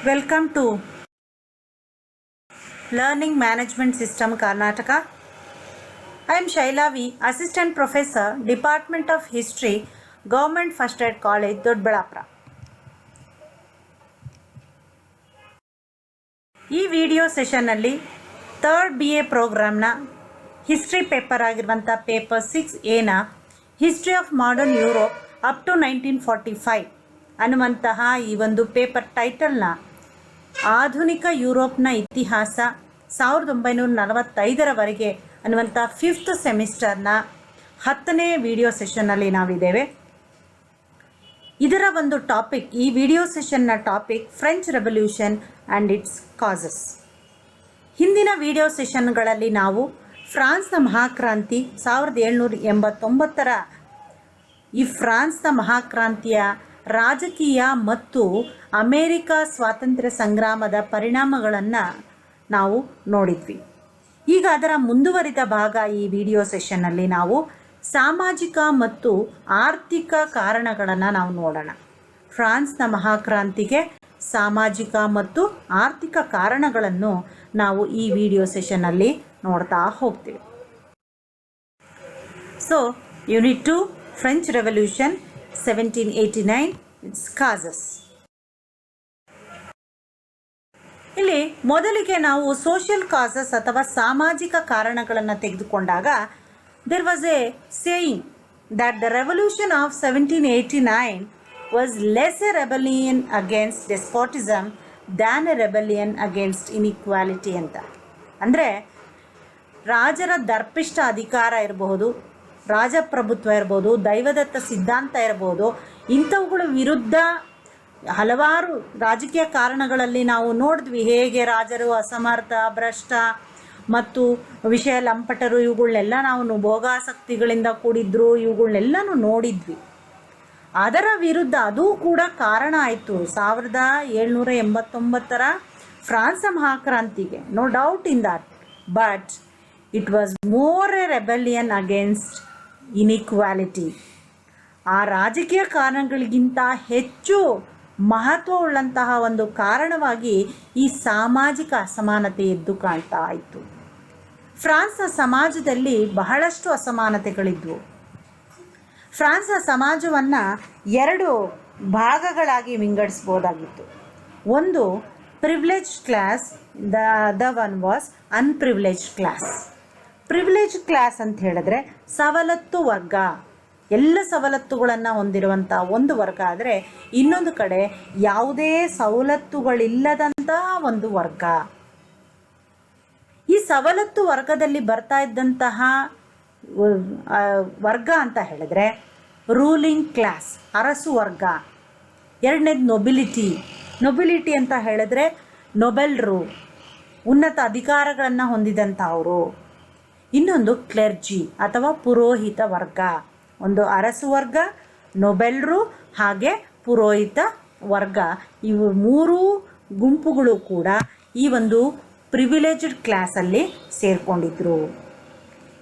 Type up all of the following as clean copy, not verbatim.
Welcome to Learning Management System Karnataka. I am Shaila V, Assistant Professor, Department of History, Government First Aid College, Dodballapura. ಈ video ಸೆಷನ್ನಲ್ಲಿ third BA ಪ್ರೋಗ್ರಾಮ್ನ history paper ಆಗಿರುವಂಥ paper 6A history of modern Europe up to 1945 ಅನ್ನುವಂತಹ ಈ ಒಂದು paper ಟೈಟಲ್ನ ಆಧುನಿಕ ಯುರೋಪ್ನ ಇತಿಹಾಸ 1945ರವರೆಗೆ ಅನ್ನುವಂಥ 5th ಸೆಮಿಸ್ಟರ್ನ 10ನೇ ವಿಡಿಯೋ ಸೆಷನ್ನಲ್ಲಿ ನಾವಿದ್ದೇವೆ. ಇದರ ಒಂದು ಟಾಪಿಕ್, ಈ ವಿಡಿಯೋ ಸೆಷನ್ನ topic French revolution and its causes. ಹಿಂದಿನ ವಿಡಿಯೋ ಸೆಷನ್ಗಳಲ್ಲಿ ನಾವು ಫ್ರಾನ್ಸ್ನ ಮಹಾಕ್ರಾಂತಿ 1789ರ ಈ ಫ್ರಾನ್ಸ್ನ ಮಹಾಕ್ರಾಂತಿಯ ರಾಜಕೀಯ ಮತ್ತು ಅಮೇರಿಕ ಸ್ವಾತಂತ್ರ್ಯ ಸಂಗ್ರಾಮದ ಪರಿಣಾಮಗಳನ್ನು ನಾವು ನೋಡಿದ್ವಿ. ಈಗ ಅದರ ಮುಂದುವರಿದ ಭಾಗ ಈ ವಿಡಿಯೋ ಸೆಷನ್ನಲ್ಲಿ ನಾವು ಸಾಮಾಜಿಕ ಮತ್ತು ಆರ್ಥಿಕ ಕಾರಣಗಳನ್ನು ನಾವು ನೋಡೋಣ. ಫ್ರಾನ್ಸ್ನ ಮಹಾಕ್ರಾಂತಿಗೆ ಸಾಮಾಜಿಕ ಮತ್ತು ಆರ್ಥಿಕ ಕಾರಣಗಳನ್ನು ನಾವು ಈ ವಿಡಿಯೋ ಸೆಷನ್ನಲ್ಲಿ ನೋಡ್ತಾ ಹೋಗ್ತೀವಿ. So unit 2 French revolution 1789 it's causes. ಇಲ್ಲಿ ಮೊದಲಿಗೆ ನಾವು ಸೋಷಿಯಲ್ ಕಾಸಸ್ ಅಥವಾ ಸಾಮಾಜಿಕ ಕಾರಣಗಳನ್ನು ತೆಗೆದುಕೊಂಡಾಗ there was a saying that the revolution of 1789 was less a rebellion against despotism than a rebellion against inequality ಅಂತ. ಅಂದರೆ ರಾಜರ ದರ್ಪಿಷ್ಟ ಅಧಿಕಾರ ಇರಬಹುದು, ರಾಜಪ್ರಭುತ್ವ ಇರ್ಬೋದು, ದೈವದತ್ತ ಸಿದ್ಧಾಂತ ಇರ್ಬೋದು, ಇಂಥವುಗಳ ವಿರುದ್ಧ ಹಲವಾರು ರಾಜಕೀಯ ಕಾರಣಗಳಲ್ಲಿ ನಾವು ನೋಡಿದ್ವಿ. ಹೇಗೆ ರಾಜರು ಅಸಮರ್ಥ, ಭ್ರಷ್ಟ ಮತ್ತು ವಿಷಯ ಲಂಪಟರು ಇವುಗಳನ್ನೆಲ್ಲ ನಾವು ಭೋಗಾಸಕ್ತಿಗಳಿಂದ ಕೂಡಿದ್ರು, ಇವುಗಳನ್ನೆಲ್ಲನೂ ನೋಡಿದ್ವಿ. ಅದರ ವಿರುದ್ಧ ಅದು ಕೂಡ ಕಾರಣ ಆಯಿತು 1789ರ ಫ್ರಾನ್ಸ್ ಮಹಾಕ್ರಾಂತಿಗೆ, no doubt in that. But it was more a rebellion against inequality. ಆ ರಾಜಕೀಯ ಕಾರಣಗಳಿಗಿಂತ ಹೆಚ್ಚು ಮಹತ್ವವುಳ್ಳಂತಹ ಒಂದು ಕಾರಣವಾಗಿ ಈ ಸಾಮಾಜಿಕ ಅಸಮಾನತೆ ಎದ್ದು ಕಾಣ್ತಾ ಇತ್ತು. ಫ್ರಾನ್ಸ್ನ ಸಮಾಜದಲ್ಲಿ ಬಹಳಷ್ಟು ಅಸಮಾನತೆಗಳಿದ್ವು. ಫ್ರಾನ್ಸ್ನ ಸಮಾಜವನ್ನು 2 ಭಾಗಗಳಾಗಿ ವಿಂಗಡಿಸ್ಬೋದಾಗಿತ್ತು. ಒಂದು privilege class, the one was ಅನ್ಪ್ರಿವಿಲೇಜ್ಡ್ class. Privilege class ಅಂತ ಹೇಳಿದ್ರೆ ಸವಲತ್ತು ವರ್ಗ, ಎಲ್ಲ ಸವಲತ್ತುಗಳನ್ನು ಹೊಂದಿರುವಂಥ ಒಂದು ವರ್ಗ. ಆದರೆ ಇನ್ನೊಂದು ಕಡೆ ಯಾವುದೇ ಸವಲತ್ತುಗಳಿಲ್ಲದಂತಹ ಒಂದು ವರ್ಗ. ಈ ಸವಲತ್ತು ವರ್ಗದಲ್ಲಿ ಬರ್ತಾ ಇದ್ದಂತಹ ವರ್ಗ ಅಂತ ಹೇಳಿದ್ರೆ ರೂಲಿಂಗ್ ಕ್ಲಾಸ್, ಅರಸು ವರ್ಗ. ಎರಡನೇದು ನೊಬಿಲಿಟಿ ಅಂತ ಹೇಳಿದ್ರೆ ನೊಬೆಲ್ರು, ಉನ್ನತ ಅಧಿಕಾರಗಳನ್ನು ಹೊಂದಿದಂಥವರು. ಇನ್ನೊಂದು ಕ್ಲೆರ್ಜಿ ಅಥವಾ ಪುರೋಹಿತ ವರ್ಗ. ಒಂದು ಅರಸು ವರ್ಗ, ನೊಬೆಲ್ರು ಹಾಗೆ ಪುರೋಹಿತ ವರ್ಗ. ಇವು 3 ಗುಂಪುಗಳು ಕೂಡ ಈ ಒಂದು ಪ್ರಿವಿಲೇಜ್ಡ್ ಕ್ಲಾಸಲ್ಲಿ ಸೇರಿಕೊಂಡಿದ್ರು.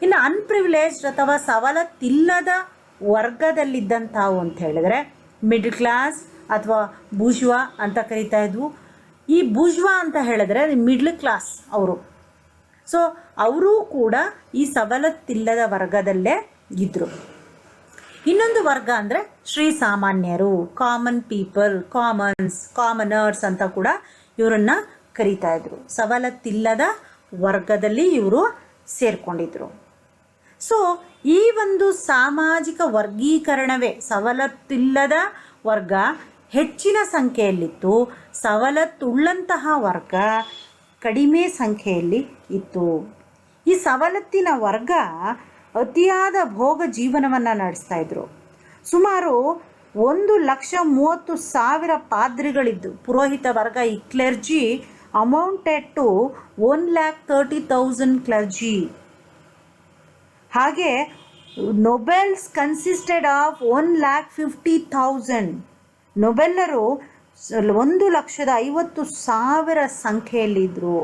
ಇನ್ನು ಅನ್ಪ್ರಿವಿಲೇಜ್ಡ್ ಅಥವಾ ಸವಲತ್ತಿಲ್ಲದ ವರ್ಗದಲ್ಲಿದ್ದಂಥವು ಅಂತ ಹೇಳಿದ್ರೆ ಮಿಡ್ಲ್ ಕ್ಲಾಸ್ ಅಥವಾ ಬೂರ್ಜ್ವಾ ಅಂತ ಕರಿತಾ ಇದ್ವು. ಈ ಬೂರ್ಜ್ವಾ ಅಂತ ಹೇಳಿದ್ರೆ ಮಿಡ್ಲ್ ಕ್ಲಾಸ್ ಅವರು. ಸೊ ಅವರೂ ಕೂಡ ಈ ಸವಲತ್ತಿಲ್ಲದ ವರ್ಗದಲ್ಲೇ ಇದ್ದರು. ಇನ್ನೊಂದು ವರ್ಗ ಅಂದರೆ ಶ್ರೀಸಾಮಾನ್ಯರು, ಕಾಮನ್ ಪೀಪಲ್, ಕಾಮನರ್ಸ್ ಅಂತ ಕೂಡ ಇವರನ್ನು ಕರೀತಾ ಇದ್ರು. ಸವಲತ್ತಿಲ್ಲದ ವರ್ಗದಲ್ಲಿ ಇವರು ಸೇರಿಕೊಂಡಿದ್ರು. ಸೊ ಈ ಒಂದು ಸಾಮಾಜಿಕ ವರ್ಗೀಕರಣವೇ, ಸವಲತ್ತಿಲ್ಲದ ವರ್ಗ ಹೆಚ್ಚಿನ ಸಂಖ್ಯೆಯಲ್ಲಿತ್ತು, ಸವಲತ್ತುಳ್ಳಂತಹ ವರ್ಗ ಕಡಿಮೆ ಸಂಖ್ಯೆಯಲ್ಲಿ ಇತ್ತು. ಈ ಸವಲತ್ತಿನ ವರ್ಗ ಅತಿಯಾದ ಭೋಗ ಜೀವನವನ್ನು ನಡೆಸ್ತಾ ಇದ್ರು. ಸುಮಾರು 1,30,000 ಪಾದ್ರಿಗಳಿದ್ದು ಪುರೋಹಿತ ವರ್ಗ. ಈ ಕ್ಲೆರ್ಜಿ ಅಮೌಂಟೆಡ್ ಟು 1,30,000 ಕ್ಲರ್ಜಿ. ಹಾಗೆ ನೊಬೆಲ್ಸ್ ಕನ್ಸಿಸ್ಟೆಡ್ ಆಫ್ 1,50,000. ನೊಬೆಲ್ಲರು 1,50,000 ಸಂಖ್ಯೆಯಲ್ಲಿದ್ದರು.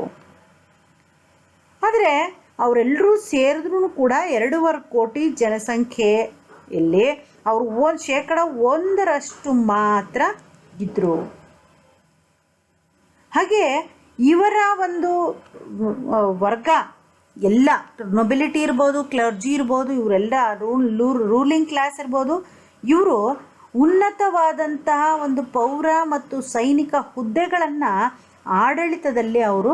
ಆದರೆ ಅವರೆಲ್ಲರೂ ಸೇರಿದ್ರೂ ಕೂಡ 2.25 ಕೋಟಿ ಜನಸಂಖ್ಯೆಯಲ್ಲಿ ಅವರು 1% ಮಾತ್ರ ಇದ್ದರು. ಹಾಗೆ ಇವರ ಒಂದು ವರ್ಗ ಎಲ್ಲ, ನೊಬಿಲಿಟಿ ಇರ್ಬೋದು, ಕ್ಲರ್ಜಿ ಇರ್ಬೋದು, ಇವರೆಲ್ಲ ರೂಲಿಂಗ್ ಕ್ಲಾಸ್ ಇರ್ಬೋದು, ಇವರು ಉನ್ನತವಾದಂತಹ ಒಂದು ಪೌರ ಮತ್ತು ಸೈನಿಕ ಹುದ್ದೆಗಳನ್ನು ಆಡಳಿತದಲ್ಲಿ ಅವರು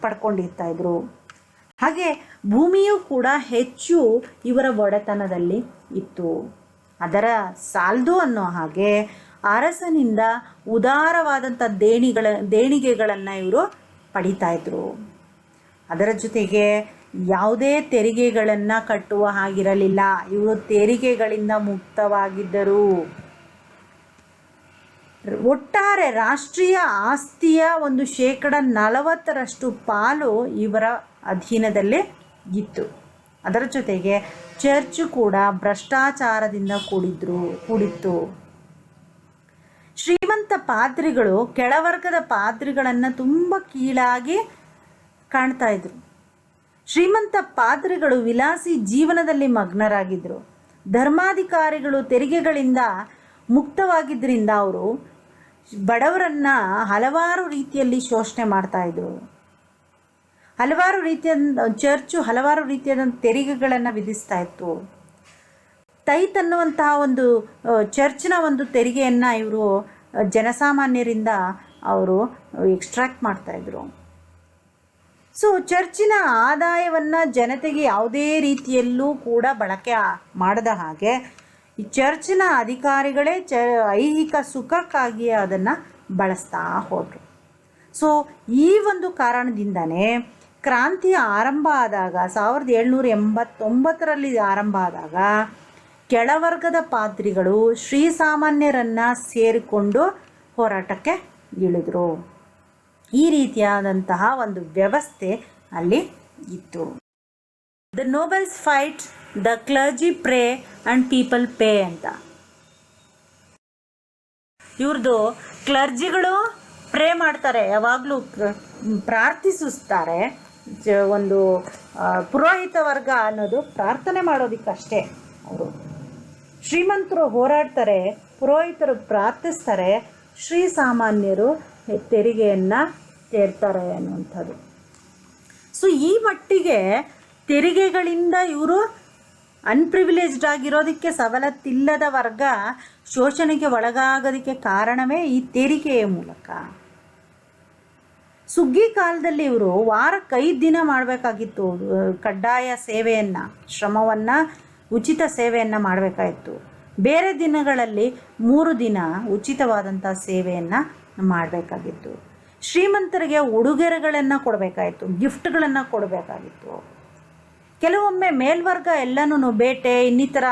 ಪಡ್ಕೊಂಡಿರ್ತಾ ಇದ್ರು. ಹಾಗೆ ಭೂಮಿಯೂ ಕೂಡ ಹೆಚ್ಚು ಇವರ ಒಡೆತನದಲ್ಲಿ ಇತ್ತು. ಅದರ ಸಾಲದು ಅನ್ನೋ ಹಾಗೆ ಅರಸನಿಂದ ಉದಾರವಾದಂಥ ದೇಣಿಗೆಗಳನ್ನು ಇವರು ಪಡಿತಾ ಇದ್ರು. ಅದರ ಜೊತೆಗೆ ಯಾವುದೇ ತೆರಿಗೆಗಳನ್ನು ಕಟ್ಟುವ ಹಾಗಿರಲಿಲ್ಲ. ಇವರು ತೆರಿಗೆಗಳಿಂದ ಮುಕ್ತವಾಗಿದ್ದರು. ಒಟ್ಟಾರೆ ರಾಷ್ಟ್ರೀಯ ಆಸ್ತಿಯ ಒಂದು 40% ಪಾಲು ಇವರ ಅಧೀನದಲ್ಲೇ ಇತ್ತು. ಅದರ ಜೊತೆಗೆ ಚರ್ಚ್ ಕೂಡ ಭ್ರಷ್ಟಾಚಾರದಿಂದ ಕೂಡಿತ್ತು. ಶ್ರೀಮಂತ ಪಾದ್ರಿಗಳು ಕೆಳವರ್ಗದ ಪಾದ್ರಿಗಳನ್ನು ತುಂಬ ಕೀಳಾಗಿ ಕಾಣ್ತಾ ಇದ್ರು. ಶ್ರೀಮಂತ ಪಾದ್ರಿಗಳು ವಿಲಾಸಿ ಜೀವನದಲ್ಲಿ ಮಗ್ನರಾಗಿದ್ದರು. ಧರ್ಮಾಧಿಕಾರಿಗಳು ತೆರಿಗೆಗಳಿಂದ ಮುಕ್ತವಾಗಿದ್ದರಿಂದ ಅವರು ಬಡವರನ್ನು ಹಲವಾರು ರೀತಿಯಲ್ಲಿ ಶೋಷಣೆ ಮಾಡ್ತಾಯಿದ್ರು. ಚರ್ಚು ಹಲವಾರು ರೀತಿಯಾದ ತೆರಿಗೆಗಳನ್ನು ವಿಧಿಸ್ತಾ ಇತ್ತು. ತೈತ್ ಅನ್ನುವಂತಹ ಒಂದು ಚರ್ಚ್ನ ಒಂದು ತೆರಿಗೆಯನ್ನು ಇವರು ಜನಸಾಮಾನ್ಯರಿಂದ ಅವರು ಎಕ್ಸ್ಟ್ರಾಕ್ಟ್ ಮಾಡ್ತಾಯಿದ್ರು. ಸೊ ಚರ್ಚಿನ ಆದಾಯವನ್ನು ಜನತೆಗೆ ಯಾವುದೇ ರೀತಿಯಲ್ಲೂ ಕೂಡ ಬಳಕೆ ಮಾಡದ ಹಾಗೆ ಈ ಚರ್ಚಿನ ಅಧಿಕಾರಿಗಳೇ ಐಹಿಕ ಸುಖಕ್ಕಾಗಿ ಅದನ್ನು ಬಳಸ್ತಾ ಹೋದರು. ಸೊ ಈ ಒಂದು ಕಾರಣದಿಂದನೇ ಕ್ರಾಂತಿಯ ಆರಂಭ ಆದಾಗ 1789ರಲ್ಲಿ ಆರಂಭ ಆದಾಗ ಕೆಳವರ್ಗದ ಪಾದ್ರಿಗಳು ಶ್ರೀಸಾಮಾನ್ಯರನ್ನು ಸೇರಿಕೊಂಡು ಹೋರಾಟಕ್ಕೆ ಇಳಿದ್ರು. ಈ ರೀತಿಯಾದಂತಹ ಒಂದು ವ್ಯವಸ್ಥೆ ಅಲ್ಲಿ ಇತ್ತು. The nobles fight, the clergy pray and people pay ಅಂತ. ಇವ್ರದ್ದು ಕ್ಲರ್ಜಿಗಳು ಪ್ರೇ ಮಾಡ್ತಾರೆ, ಯಾವಾಗಲೂ ಪ್ರಾರ್ಥಿಸುತ್ತಾರೆ. ಒಂದು ಪುರೋಹಿತ ವರ್ಗ ಅನ್ನೋದು ಪ್ರಾರ್ಥನೆ ಮಾಡೋದಕ್ಕಷ್ಟೇ. ಅವರು ಶ್ರೀಮಂತರು ಹೋರಾಡ್ತಾರೆ, ಪುರೋಹಿತರು ಪ್ರಾರ್ಥಿಸ್ತಾರೆ, ಶ್ರೀಸಾಮಾನ್ಯರು ತೆರಿಗೆಯನ್ನು ತೇರ್ತಾರೆ ಅನ್ನುವಂಥದ್ದು. ಸೊ ಈ ಮಟ್ಟಿಗೆ ತೆರಿಗೆಗಳಿಂದ ಇವರು ಅನ್ಪ್ರಿವಿಲೇಜ್ಡ್ ಆಗಿರೋದಕ್ಕೆ, ಸವಲತ್ತಿಲ್ಲದ ವರ್ಗ ಶೋಷಣೆಗೆ ಒಳಗಾಗೋದಕ್ಕೆ ಕಾರಣವೇ ಈ ತೆರಿಗೆಯ ಮೂಲಕ. ಸುಗ್ಗಿ ಕಾಲದಲ್ಲಿ ಇವರು ವಾರಕ್ಕೆ 5 ದಿನ ಮಾಡಬೇಕಾಗಿತ್ತು ಕಡ್ಡಾಯ ಸೇವೆಯನ್ನು, ಶ್ರಮವನ್ನು, ಉಚಿತ ಸೇವೆಯನ್ನು ಮಾಡಬೇಕಾಯಿತು. ಬೇರೆ ದಿನಗಳಲ್ಲಿ 3 ದಿನ ಉಚಿತವಾದಂಥ ಸೇವೆಯನ್ನು ಮಾಡಬೇಕಾಗಿತ್ತು. ಶ್ರೀಮಂತರಿಗೆ ಉಡುಗೊರೆಗಳನ್ನು ಕೊಡಬೇಕಾಯಿತು, ಗಿಫ್ಟ್ಗಳನ್ನು ಕೊಡಬೇಕಾಗಿತ್ತು. ಕೆಲವೊಮ್ಮೆ ಮೇಲ್ವರ್ಗ ಎಲ್ಲನೂ ಬೇಟೆ ಇನ್ನಿತರ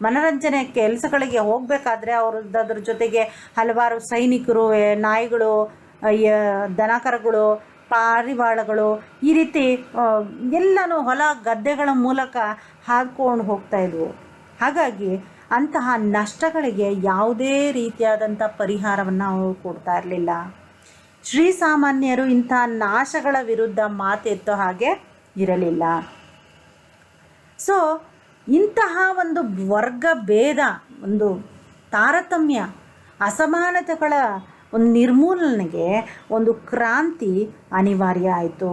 ಮನರಂಜನೆ ಕೆಲಸಗಳಿಗೆ ಹೋಗಬೇಕಾದ್ರೆ ಅದ್ರ ಜೊತೆಗೆ ಹಲವಾರು ಸೈನಿಕರು, ನಾಯಿಗಳು, ದನಕರುಗಳು, ಪಾರಿವಾಳಗಳು, ಈ ರೀತಿ ಎಲ್ಲನೂ ಹೊಲ ಗದ್ದೆಗಳ ಮೂಲಕ ಹಾಕ್ಕೊಂಡು ಹೋಗ್ತಾಯಿದ್ವು. ಹಾಗಾಗಿ ಅಂತಹ ನಷ್ಟಗಳಿಗೆ ಯಾವುದೇ ರೀತಿಯಾದಂಥ ಪರಿಹಾರವನ್ನು ಅವರು ಕೊಡ್ತಾ ಇರಲಿಲ್ಲ. ಶ್ರೀಸಾಮಾನ್ಯರು ಇಂತಹ ನಾಶಗಳ ವಿರುದ್ಧ ಮಾತೆತ್ತೋ ಹಾಗೆ ಇರಲಿಲ್ಲ. ಸೊ ಇಂತಹ ಒಂದು ವರ್ಗ ಭೇದ, ಒಂದು ತಾರತಮ್ಯ, ಅಸಮಾನತೆಗಳ ಒಂದು ನಿರ್ಮೂಲನೆಗೆ ಒಂದು ಕ್ರಾಂತಿ ಅನಿವಾರ್ಯ ಆಯಿತು.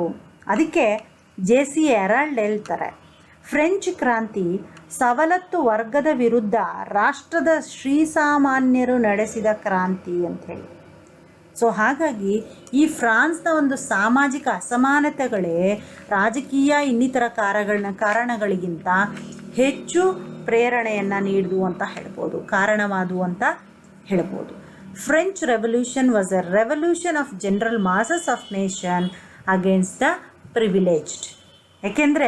ಅದಕ್ಕೆ JC ಹೆರಾಲ್ಡ್ ಹೇಳ್ತಾರೆ, ಫ್ರೆಂಚ್ ಕ್ರಾಂತಿ ಸವಲತ್ತು ವರ್ಗದ ವಿರುದ್ಧ ರಾಷ್ಟ್ರದ ಶ್ರೀಸಾಮಾನ್ಯರು ನಡೆಸಿದ ಕ್ರಾಂತಿ ಅಂಥೇಳಿ. ಸೊ ಹಾಗಾಗಿ ಈ ಫ್ರಾನ್ಸ್ನ ಒಂದು ಸಾಮಾಜಿಕ ಅಸಮಾನತೆಗಳೇ ರಾಜಕೀಯ ಇನ್ನಿತರ ಕಾರಣಗಳಿಗಿಂತ ಹೆಚ್ಚು ಪ್ರೇರಣೆಯನ್ನು ನೀಡಿದ್ವು ಅಂತ ಹೇಳ್ಬೋದು, ಕಾರಣವಾದವು ಅಂತ ಹೇಳ್ಬೋದು. French Revolution was a revolution of general masses of nation against the privileged. ಯಾಕೆಂದರೆ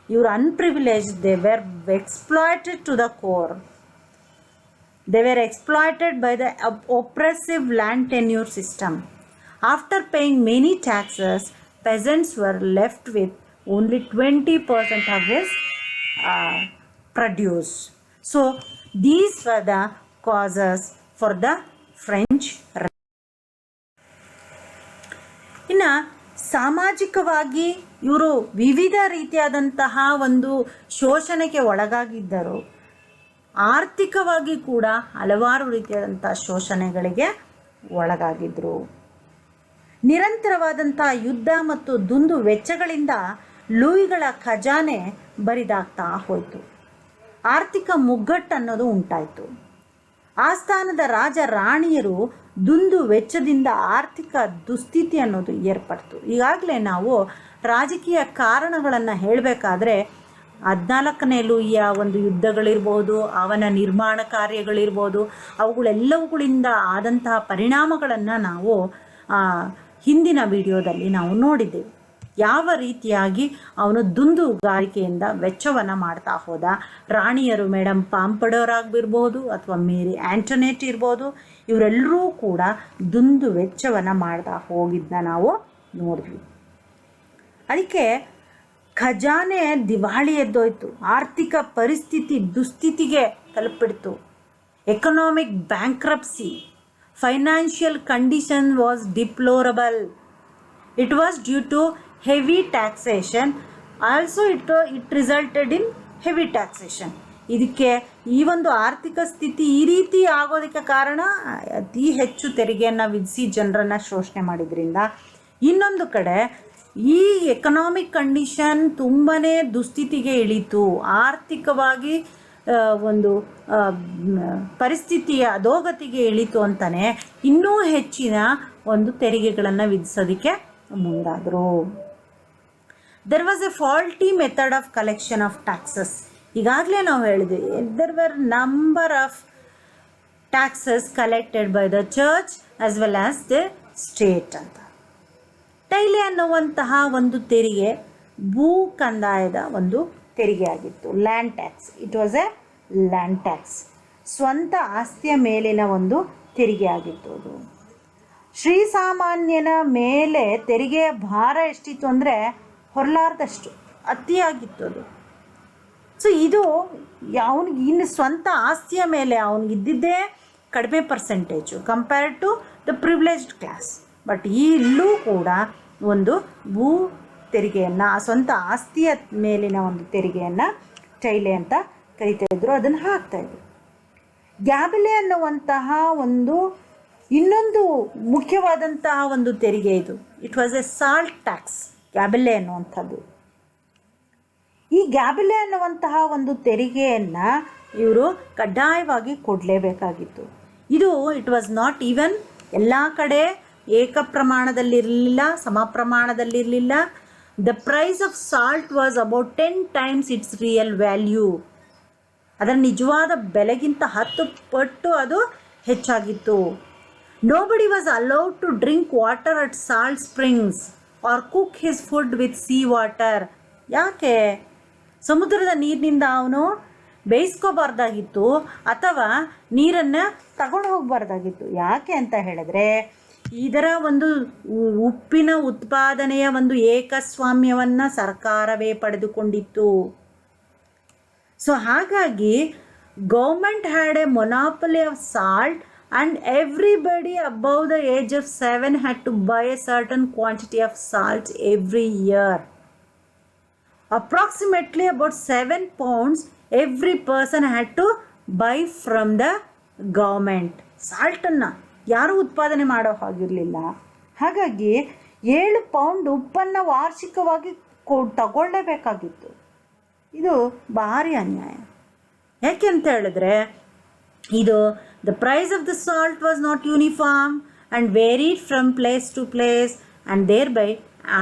ಇವರು unprivileged, they were exploited to the core. They were exploited by the oppressive land tenure system. After paying many taxes, peasants were left with only 20% of his produce. So these were the causes for the French. ಇನ್ನು ಸಾಮಾಜಿಕವಾಗಿ ಇವರು ವಿವಿಧ ರೀತಿಯಾದಂತಹ ಒಂದು ಶೋಷಣೆಗೆ ಒಳಗಾಗಿದ್ದರು. ಆರ್ಥಿಕವಾಗಿ ಕೂಡ ಹಲವಾರು ರೀತಿಯಾದಂಥ ಶೋಷಣೆಗಳಿಗೆ ಒಳಗಾಗಿದ್ದರು. ನಿರಂತರವಾದಂಥ ಯುದ್ಧ ಮತ್ತು ದುಂದು ವೆಚ್ಚಗಳಿಂದ ಲೂಯಿಗಳ ಖಜಾನೆ ಬರಿದಾಗ್ತಾ ಹೋಯಿತು. ಆರ್ಥಿಕ ಮುಗ್ಗಟ್ಟು ಅನ್ನೋದು ಉಂಟಾಯಿತು. ಆಸ್ಥಾನದ ರಾಜ ರಾಣಿಯರು ದುಂದು ವೆಚ್ಚದಿಂದ ಆರ್ಥಿಕ ದುಸ್ಥಿತಿ ಅನ್ನೋದು ಏರ್ಪಡ್ತು. ಈಗಾಗಲೇ ನಾವು ರಾಜಕೀಯ ಕಾರಣಗಳನ್ನು ಹೇಳಬೇಕಾದ್ರೆ 14ನೇ ಲೂಯಿಯ ಒಂದು ಯುದ್ಧಗಳಿರ್ಬೋದು, ಅವನ ನಿರ್ಮಾಣ ಕಾರ್ಯಗಳಿರ್ಬೋದು, ಅವುಗಳೆಲ್ಲವುಗಳಿಂದ ಆದಂತಹ ಪರಿಣಾಮಗಳನ್ನು ನಾವು ಹಿಂದಿನ ವಿಡಿಯೋದಲ್ಲಿ ನಾವು ನೋಡಿದ್ದೆವು. ಯಾವ ರೀತಿಯಾಗಿ ಅವನು ದುಂದುಗಾರಿಕೆಯಿಂದ ವೆಚ್ಚವನ್ನು ಮಾಡ್ತಾ ಹೋದ. ರಾಣಿಯರು ಮೇಡಮ್ ಪಾಂಪಡೋರ್ ಆಗಿರ್ಬೋದು ಅಥವಾ ಮೇರಿ ಆ್ಯಂಟೊನೆಟ್ ಇರ್ಬೋದು, ಇವರೆಲ್ಲರೂ ಕೂಡ ದುಂದು ವೆಚ್ಚವನ್ನು ಮಾಡ್ತಾ ಹೋಗಿದ್ದನ್ನ ನಾವು ನೋಡಿದ್ವಿ. ಅದಕ್ಕೆ ಖಜಾನೆ ದಿವಾಳಿ ಎದ್ದೋಯ್ತು. ಆರ್ಥಿಕ ಪರಿಸ್ಥಿತಿ ದುಸ್ಥಿತಿಗೆ ತಲುಪಿಡ್ತು. Economic bankruptcy, financial condition was deplorable. It was due to heavy taxation. Also it resulted in heavy taxation. ಇದಕ್ಕೆ ಈ ಒಂದು ಆರ್ಥಿಕ ಸ್ಥಿತಿ ಈ ರೀತಿ ಆಗೋದಕ್ಕೆ ಕಾರಣ ಅತಿ ಹೆಚ್ಚು ತೆರಿಗೆಯನ್ನು ವಿಧಿಸಿ ಜನರನ್ನು ಶೋಷಣೆ ಮಾಡಿದ್ರಿಂದ. ಇನ್ನೊಂದು ಕಡೆ ಈ ಎಕನಾಮಿಕ್ ಕಂಡೀಷನ್ ತುಂಬಾ ದುಸ್ಥಿತಿಗೆ ಇಳಿತು. ಆರ್ಥಿಕವಾಗಿ ಒಂದು ಪರಿಸ್ಥಿತಿಯ ಅಧೋಗತಿಗೆ ಇಳಿತು ಅಂತಲೇ ಇನ್ನೂ ಹೆಚ್ಚಿನ ಒಂದು ತೆರಿಗೆಗಳನ್ನು ವಿಧಿಸೋದಕ್ಕೆ ಮುಂದಾದರು. There was A faulty method of collection of taxes. ಈಗಾಗಲೇ ನಾವು ಹೇಳಿದ್ವಿ, there were number of taxes collected by the church as well as the state ಅಂತ. ಟೈಲೆ ಅನ್ನುವಂತಹ ಒಂದು ತೆರಿಗೆ ಭೂ ಕಂದಾಯದ ಒಂದು ತೆರಿಗೆ ಆಗಿತ್ತು. Land tax. It was A land tax. ಸ್ವಂತ ಆಸ್ತಿಯ ಮೇಲಿನ ಒಂದು ತೆರಿಗೆ ಆಗಿತ್ತು ಅದು. ಶ್ರೀಸಾಮಾನ್ಯನ ಮೇಲೆ ತೆರಿಗೆಯ ಭಾರ ಎಷ್ಟಿತ್ತು ಅಂದರೆ ಹೊರಲಾರ್ದಷ್ಟು ಅತಿಯಾಗಿತ್ತು ಅದು. ಸೊ ಇದು ಅವನಿಗೆ ಇನ್ನು ಸ್ವಂತ ಆಸ್ತಿಯ ಮೇಲೆ ಅವನಿಗಿದ್ದಿದ್ದೇ ಕಡಿಮೆ percentage compared to the privileged class. But ಇಲ್ಲೂ ಕೂಡ ಒಂದು ಭೂ ತೆರಿಗೆಯನ್ನು, ಸ್ವಂತ ಆಸ್ತಿಯ ಮೇಲಿನ ಒಂದು ತೆರಿಗೆಯನ್ನು ಟೈಲೆ ಅಂತ ಕರಿತಾ ಇದ್ರು, ಅದನ್ನು ಹಾಕ್ತಾಯಿದ್ರು. ಗ್ಯಾಬೆಲೆ ಅನ್ನುವಂತಹ ಒಂದು ಇನ್ನೊಂದು ಮುಖ್ಯವಾದಂತಹ ಒಂದು ತೆರಿಗೆ ಇದು. It was a salt tax. Gabelle ಅನ್ನುವಂಥದ್ದು. ಈ ಗ್ಯಾಬೆಲೆ ಅನ್ನುವಂತಹ ಒಂದು ತೆರಿಗೆಯನ್ನು ಇವರು ಕಡ್ಡಾಯವಾಗಿ ಕೊಡಲೇಬೇಕಾಗಿತ್ತು. ಇದು ಇಟ್ ವಾಸ್ ನಾಟ್ ಈವನ್ ಎಲ್ಲ ಕಡೆ ಏಕ ಪ್ರಮಾಣದಲ್ಲಿರಲಿಲ್ಲ, ಸಮ ಪ್ರಮಾಣದಲ್ಲಿರಲಿಲ್ಲ. The price of salt was about 10 times its real value. ಅದರ ನಿಜವಾದ ಬೆಲೆಗಿಂತ 10 ಪಟ್ಟು ಅದು ಹೆಚ್ಚಾಗಿತ್ತು. Nobody was allowed to drink water at salt springs or cook his food with sea water. ಯಾಕೆ? ಸಮುದ್ರದ ನೀರಿನಿಂದ ಅವನು ಬೇಯಿಸ್ಕೋಬಾರ್ದಾಗಿತ್ತು ಅಥವಾ ನೀರನ್ನು ತಗೊಂಡು ಹೋಗಬಾರ್ದಾಗಿತ್ತು. ಯಾಕೆ ಅಂತ ಹೇಳಿದ್ರೆ ಇದರ ಒಂದು ಉಪ್ಪಿನ ಉತ್ಪಾದನೆಯ ಒಂದು ಏಕಸ್ವಾಮ್ಯವನ್ನು ಸರ್ಕಾರವೇ ಪಡೆದುಕೊಂಡಿತ್ತು. ಸೊ ಹಾಗಾಗಿ government had a monopoly of salt and everybody above the age of 7 had to buy a certain quantity of salt every year. Approximately about 7 pounds every person had to buy from the government. ಸಾಲ್ಟನ್ನು ಯಾರೂ ಉತ್ಪಾದನೆ ಮಾಡೋ ಹಾಗಿರಲಿಲ್ಲ. ಹಾಗಾಗಿ 7 pound ಉಪ್ಪನ್ನು ವಾರ್ಷಿಕವಾಗಿ ತಗೊಳ್ಳೇಬೇಕಾಗಿತ್ತು. ಇದು ಭಾರಿ ಅನ್ಯಾಯ. ಯಾಕೆ ಅಂತ ಹೇಳಿದ್ರೆ ಇದು the price of the salt was not uniform and varied from place to place and thereby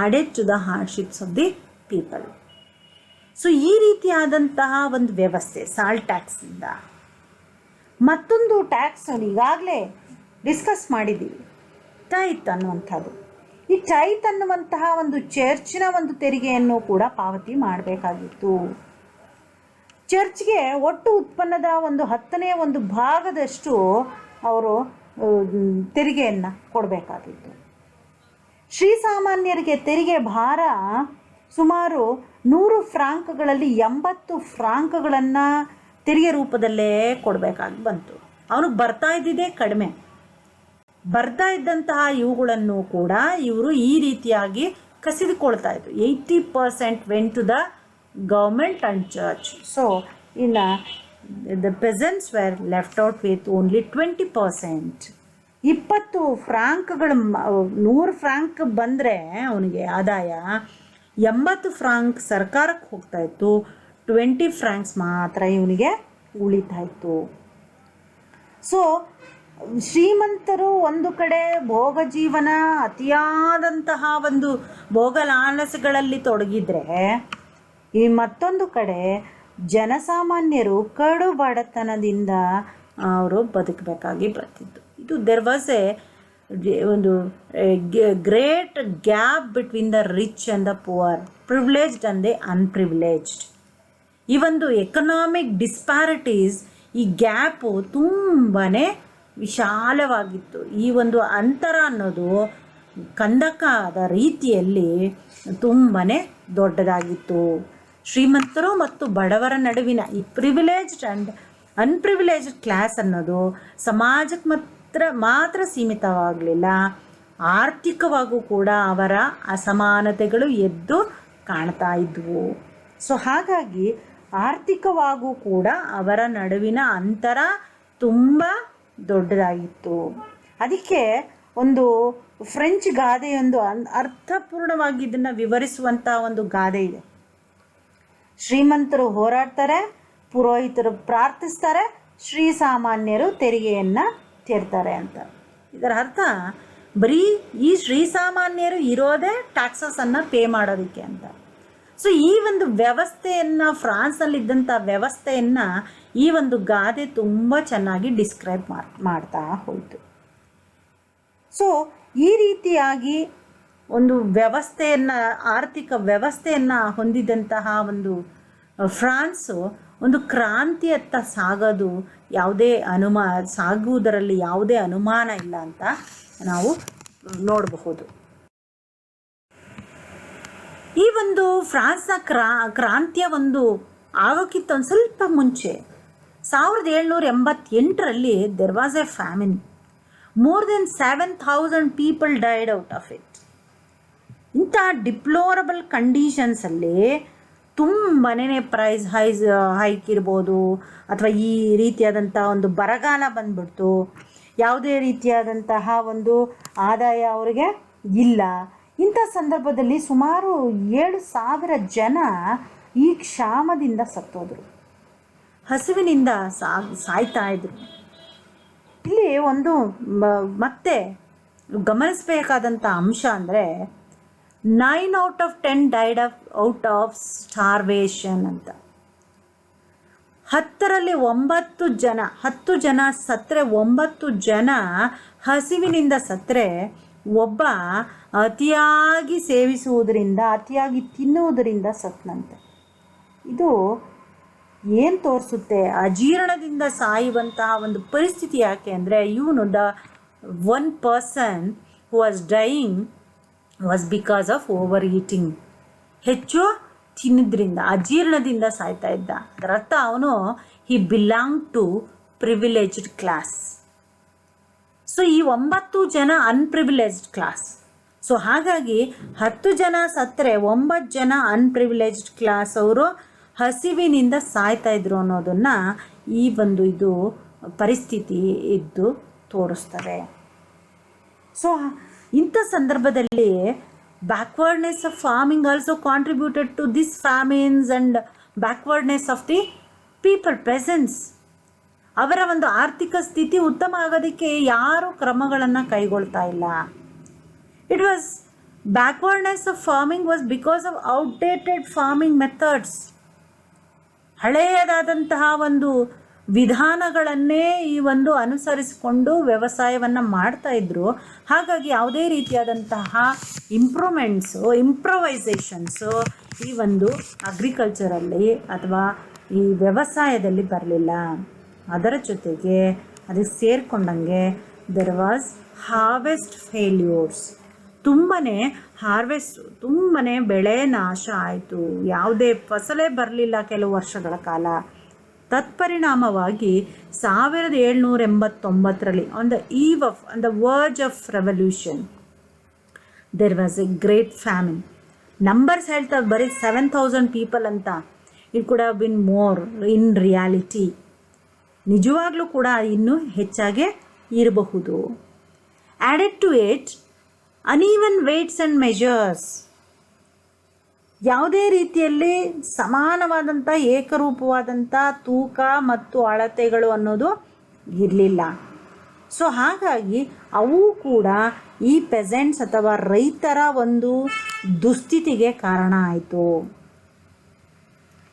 added to the hardships of the people. So ಈ ರೀತಿಯಾದಂತಹ ಒಂದು ವ್ಯವಸ್ಥೆ ಸಾಲ್ಟ್ ಟ್ಯಾಕ್ಸಿಂದ. ಮತ್ತೊಂದು ಟ್ಯಾಕ್ಸ್ ಈಗಾಗಲೇ ಡಿಸ್ಕಸ್ ಮಾಡಿದ್ದೀವಿ, ಟೈತ್ ಅನ್ನುವಂಥದ್ದು. ಈ ಟೈತ್ ಅನ್ನುವಂತಹ ಒಂದು ಚರ್ಚಿನ ಒಂದು ತೆರಿಗೆಯನ್ನು ಕೂಡ ಪಾವತಿ ಮಾಡಬೇಕಾಗಿತ್ತು. ಚರ್ಚ್ಗೆ ಒಟ್ಟು ಉತ್ಪನ್ನದ ಒಂದು 10ನೇ ಒಂದು ಭಾಗದಷ್ಟು ಅವರು ತೆರಿಗೆಯನ್ನು ಕೊಡಬೇಕಾಗಿತ್ತು. ಶ್ರೀಸಾಮಾನ್ಯರಿಗೆ ತೆರಿಗೆ ಭಾರ ಸುಮಾರು 100 ಫ್ರಾಂಕ್ಗಳಲ್ಲಿ 80 ಫ್ರಾಂಕ್ಗಳನ್ನು ತೆರಿಗೆ ರೂಪದಲ್ಲೇ ಕೊಡಬೇಕಾಗಿ ಬಂತು. ಅವನಿಗೆ ಬರ್ತಾ ಇದ್ದಿದ್ದೇ ಕಡಿಮೆ. ಬರ್ತಾ ಇದ್ದಂತಹ ಇವುಗಳನ್ನು ಕೂಡ ಇವರು ಈ ರೀತಿಯಾಗಿ ಕಸಿದುಕೊಳ್ತಾ ಇದ್ರು. 80% went to the government and church. So ಇನ್ನು the peasants were left out with only 20%. 20 ಫ್ರಾಂಕ್ಗಳು 100 ಫ್ರಾಂಕ್ ಬಂದರೆ ಅವನಿಗೆ ಆದಾಯ, 80 ಫ್ರಾಂಕ್ ಸರ್ಕಾರಕ್ಕೆ ಹೋಗ್ತಾಯಿತ್ತು, 20 ಫ್ರಾಂಕ್ಸ್ ಮಾತ್ರ ಇವನಿಗೆ ಉಳಿತಾ ಇತ್ತು. ಸೊ ಶ್ರೀಮಂತರು ಒಂದು ಕಡೆ ಭೋಗ ಜೀವನ ಅತಿಯಾದಂತಹ ಒಂದು ಭೋಗಲಾಲಸೆಗಳಲ್ಲಿ ತೊಡಗಿದ್ರೆ, ಈ ಮತ್ತೊಂದು ಕಡೆ ಜನಸಾಮಾನ್ಯರು ಕಡು ಬಡತನದಿಂದ ಅವರು ಬದುಕಬೇಕಾಗಿ ಬರ್ತಿತ್ತು. ಇದು ದೆರ್ ವಾಸ್ ಒಂದು great gap between the rich and the poor, privileged and the ಅನ್ಪ್ರಿವಿಲೇಜ್ಡ್. ಈ ಒಂದು ಎಕನಾಮಿಕ್ ಡಿಸ್ಪ್ಯಾರಿಟೀಸ್, ಈ ಗ್ಯಾಪು ತುಂಬಾ ವಿಶಾಲವಾಗಿತ್ತು. ಈ ಒಂದು ಅಂತರ ಅನ್ನೋದು ಕಂದಕದ ರೀತಿಯಲ್ಲಿ ತುಂಬಾ ದೊಡ್ಡದಾಗಿತ್ತು. ಶ್ರೀಮಂತರು ಮತ್ತು ಬಡವರ ನಡುವಿನ ಈ ಪ್ರಿವಿಲೇಜ್ಡ್ ಆ್ಯಂಡ್ ಅನ್ಪ್ರಿವಿಲೇಜ್ಡ್ ಕ್ಲಾಸ್ ಅನ್ನೋದು ಸಮಾಜಕ್ಕೆ ಮಾತ್ರ ಸೀಮಿತವಾಗಲಿಲ್ಲ, ಆರ್ಥಿಕವಾಗೂ ಕೂಡ ಅವರ ಅಸಮಾನತೆಗಳು ಎದ್ದು ಕಾಣ್ತಾ ಇದ್ವು. ಸೊ ಹಾಗಾಗಿ ಆರ್ಥಿಕವಾಗೂ ಕೂಡ ಅವರ ನಡುವಿನ ಅಂತರ ತುಂಬ ದೊಡ್ಡದಾಗಿತ್ತು. ಅದಕ್ಕೆ ಒಂದು ಫ್ರೆಂಚ್ ಗಾದೆಯೊಂದು ಅರ್ಥಪೂರ್ಣವಾಗಿ ಇದನ್ನು ವಿವರಿಸುವಂಥ ಒಂದು ಗಾದೆ ಇದೆ. ಶ್ರೀಮಂತರು ಹೋರಾಡ್ತಾರೆ, ಪುರೋಹಿತರು ಪ್ರಾರ್ಥಿಸ್ತಾರೆ, ಶ್ರೀಸಾಮಾನ್ಯರು ತೆರಿಗೆಯನ್ನು ತೆರ್ತಾರೆ ಅಂತ. ಇದರ ಅರ್ಥ ಬರೀ ಈ ಶ್ರೀಸಾಮಾನ್ಯರು ಇರೋದೇ ಟ್ಯಾಕ್ಸಸನ್ನು ಪೇ ಮಾಡೋದಕ್ಕೆ ಅಂತ. ಸೊ ಈ ಒಂದು ವ್ಯವಸ್ಥೆಯನ್ನು, ಫ್ರಾನ್ಸ್ನಲ್ಲಿದ್ದಂಥ ವ್ಯವಸ್ಥೆಯನ್ನು ಈ ಒಂದು ಗಾದೆ ತುಂಬ ಚೆನ್ನಾಗಿ ಡಿಸ್ಕ್ರೈಬ್ ಮಾಡ್ತಾ ಹೋಯಿತು. ಸೊ ಈ ರೀತಿಯಾಗಿ ಒಂದು ವ್ಯವಸ್ಥೆಯನ್ನು, ಆರ್ಥಿಕ ವ್ಯವಸ್ಥೆಯನ್ನು ಹೊಂದಿದಂತಹ ಒಂದು ಫ್ರಾನ್ಸು ಒಂದು ಕ್ರಾಂತಿಯತ್ತ ಸಾಗುವುದರಲ್ಲಿ ಯಾವುದೇ ಅನುಮಾನ ಇಲ್ಲ ಅಂತ ನಾವು ನೋಡಬಹುದು. ಈ ಒಂದು ಫ್ರಾನ್ಸ್ನ ಕ್ರಾಂತಿಯ ಒಂದು ಆಗೋಕ್ಕಿಂತ ಒಂದು ಸ್ವಲ್ಪ ಮುಂಚೆ 1788ರಲ್ಲಿ there was a famine. More then 7,000 people died out of it. ಇಂಥ ಡಿಪ್ಲೋರಬಲ್ ಕಂಡೀಷನ್ಸಲ್ಲಿ ತುಂಬನೇ ಪ್ರೈಸ್ ಹೈಕ್ ಇರ್ಬೋದು, ಅಥವಾ ಈ ರೀತಿಯಾದಂಥ ಒಂದು ಬರಗಾಲ ಬಂದ್ಬಿಡ್ತು, ಯಾವುದೇ ರೀತಿಯಾದಂತಹ ಒಂದು ಆದಾಯ ಅವರಿಗೆ ಇಲ್ಲ. ಇಂಥ ಸಂದರ್ಭದಲ್ಲಿ ಸುಮಾರು 7,000 ಜನ ಈ ಕ್ಷಾಮದಿಂದ ಸತ್ತೋದ್ರು, ಹಸಿವಿನಿಂದ ಸಾಯ್ತಾ ಇದ್ರು. ಇಲ್ಲಿ ಒಂದು ಮತ್ತೆ ಗಮನಿಸಬೇಕಾದಂಥ ಅಂಶ ಅಂದರೆ 9 out of 10 died out of starvation ಅಂತ. 10ರಲ್ಲಿ 10 ಜನ ಸತ್ತರೆ 9 ಜನ ಹಸಿವಿನಿಂದ ಸತ್ತರೆ, ಒಬ್ಬ ಅತಿಯಾಗಿ ಸೇವಿಸುವುದರಿಂದ, ಅತಿಯಾಗಿ ತಿನ್ನುವುದರಿಂದ ಸತ್ತನಂತೆ. ಇದು ಏನು ತೋರಿಸುತ್ತೆ? ಅಜೀರ್ಣದಿಂದ ಸಾಯುವಂತಹ ಒಂದು ಪರಿಸ್ಥಿತಿ. ಯಾಕೆ ಅಂದರೆ the one person who was dying was because of over eating. ಹೆಚ್ಚು ತಿನ್ನೋದ್ರಿಂದ, ಅಜೀರ್ಣದಿಂದ ಸಾಯ್ತಾ ಇದ್ದ. ಅದರ ಅರ್ಥ ಅವನು he belong to privileged class. So ಈ 9 ಜನ ಅನ್ಪ್ರಿವಿಲೇಜ್ಡ್ ಕ್ಲಾಸ್. ಸೊ ಹಾಗಾಗಿ 10 ಜನ ಸತ್ತರೆ 9 ಜನ ಅನ್ಪ್ರಿವಿಲೇಜ್ಡ್ ಕ್ಲಾಸ್ ಅವರು ಹಸಿವಿನಿಂದ ಸಾಯ್ತಾ ಇದ್ರು ಅನ್ನೋದನ್ನು ಈ ಒಂದು ಇದು ಪರಿಸ್ಥಿತಿ ಇದ್ದು ತೋರಿಸ್ತವೆ. ಸೊ ಇಂಥ ಸಂದರ್ಭದಲ್ಲಿ backwardness of farming also contributed to this famines and backwardness of the people presence. ಅವರ ಒಂದು ಆರ್ಥಿಕ ಸ್ಥಿತಿ ಉತ್ತಮ ಆಗೋದಕ್ಕೆ ಯಾರೂ ಕ್ರಮಗಳನ್ನು ಕೈಗೊಳ್ತಾ ಇಲ್ಲ. It was backwardness of farming was because of outdated farming methods. ಹಳೆಯದಾದಂತಹ ಒಂದು ವಿಧಾನಗಳನ್ನೇ ಈ ಒಂದು ಅನುಸರಿಸಿಕೊಂಡು ವ್ಯವಸಾಯವನ್ನು ಮಾಡ್ತಾ ಇದ್ರು. ಹಾಗಾಗಿ ಯಾವುದೇ ರೀತಿಯಾದಂತಹ ಇಂಪ್ರೊವೈಸೇಷನ್ಸು ಈ ಒಂದು ಅಗ್ರಿಕಲ್ಚರಲ್ಲಿ ಅಥವಾ ಈ ವ್ಯವಸಾಯದಲ್ಲಿ ಬರಲಿಲ್ಲ. ಅದರ ಜೊತೆಗೆ ಅದಕ್ಕೆ ಸೇರಿಕೊಂಡಂಗೆ ದೆರ್ ವಾಸ್ ಹಾರ್ವೆಸ್ಟ್ ಫೇಲ್ಯೂರ್ಸ್. ತುಂಬನೇ ಬೆಳೆ ನಾಶ ಆಯಿತು. ಯಾವುದೇ ಫಸಲೇ ಬರಲಿಲ್ಲ ಕೆಲವು ವರ್ಷಗಳ ಕಾಲ. ತತ್ಪರಿಣಾಮವಾಗಿ 1789ರಲ್ಲಿ on the verge of revolution there was a great famine. Numbers ಹೇಳ್ತಾರೆ ಬರೀ 7,000 ಪೀಪಲ್ ಅಂತ. It could have been more in reality. ನಿಜವಾಗ್ಲೂ ಕೂಡ ಇನ್ನೂ ಹೆಚ್ಚಾಗೇ ಇರಬಹುದು. added to it uneven weights and measures. ಯಾವುದೇ ರೀತಿಯಲ್ಲಿ ಸಮಾನವಾದಂಥ ಏಕರೂಪವಾದಂಥ ತೂಕ ಮತ್ತು ಅಳತೆಗಳು ಅನ್ನೋದು ಇರಲಿಲ್ಲ. ಸೊ ಹಾಗಾಗಿ ಅವು ಕೂಡ ಈ ಪೆಸೆಂಟ್ಸ್ ಅಥವಾ ರೈತರ ಒಂದು ದುಸ್ಥಿತಿಗೆ ಕಾರಣ ಆಯಿತು.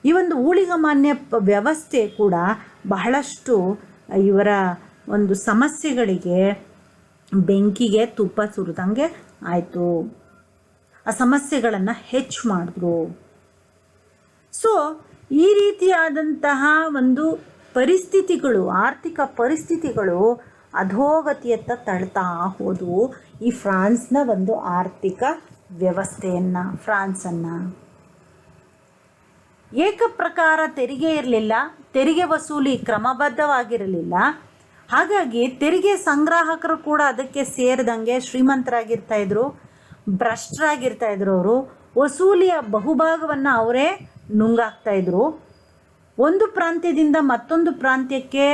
ಈ ಒಂದು ಊಳಿಗಮಾನ್ಯ ವ್ಯವಸ್ಥೆ ಕೂಡ ಬಹಳಷ್ಟು ಇವರ ಒಂದು ಸಮಸ್ಯೆಗಳಿಗೆ ಬೆಂಕಿಗೆ ತುಪ್ಪ ಸುರಿದಂಗೆ ಆಯಿತು. ಆ ಸಮಸ್ಯೆಗಳನ್ನು ಹೆಚ್ಚು ಮಾಡಿದ್ರು. ಸೊ ಈ ರೀತಿಯಾದಂತಹ ಒಂದು ಪರಿಸ್ಥಿತಿಗಳು, ಆರ್ಥಿಕ ಪರಿಸ್ಥಿತಿಗಳು ಅಧೋಗತಿಯತ್ತ ತಳ್ತಾ ಹೋದವು ಈ ಫ್ರಾನ್ಸ್ನ ಒಂದು ಆರ್ಥಿಕ ವ್ಯವಸ್ಥೆಯನ್ನು, ಫ್ರಾನ್ಸನ್ನು. ಏಕಪ್ರಕಾರ ತೆರಿಗೆ ಇರಲಿಲ್ಲ, ತೆರಿಗೆ ವಸೂಲಿ ಕ್ರಮಬದ್ಧವಾಗಿರಲಿಲ್ಲ. ಹಾಗಾಗಿ ತೆರಿಗೆ ಸಂಗ್ರಾಹಕರು ಕೂಡ ಅದಕ್ಕೆ ಸೇರಿದಂಗೆ ಶ್ರೀಮಂತರಾಗಿರ್ತಾಯಿದ್ರು, ಭ್ರಷ್ಟರಾಗಿರ್ತಾಯಿದ್ರು. ಅವರು ವಸೂಲಿಯ ಬಹುಭಾಗವನ್ನು ಅವರೇ ನುಂಗಾಕ್ತಾಯಿದ್ರು. ಒಂದು ಪ್ರಾಂತ್ಯದಿಂದ ಮತ್ತೊಂದು ಪ್ರಾಂತ್ಯಕ್ಕೆ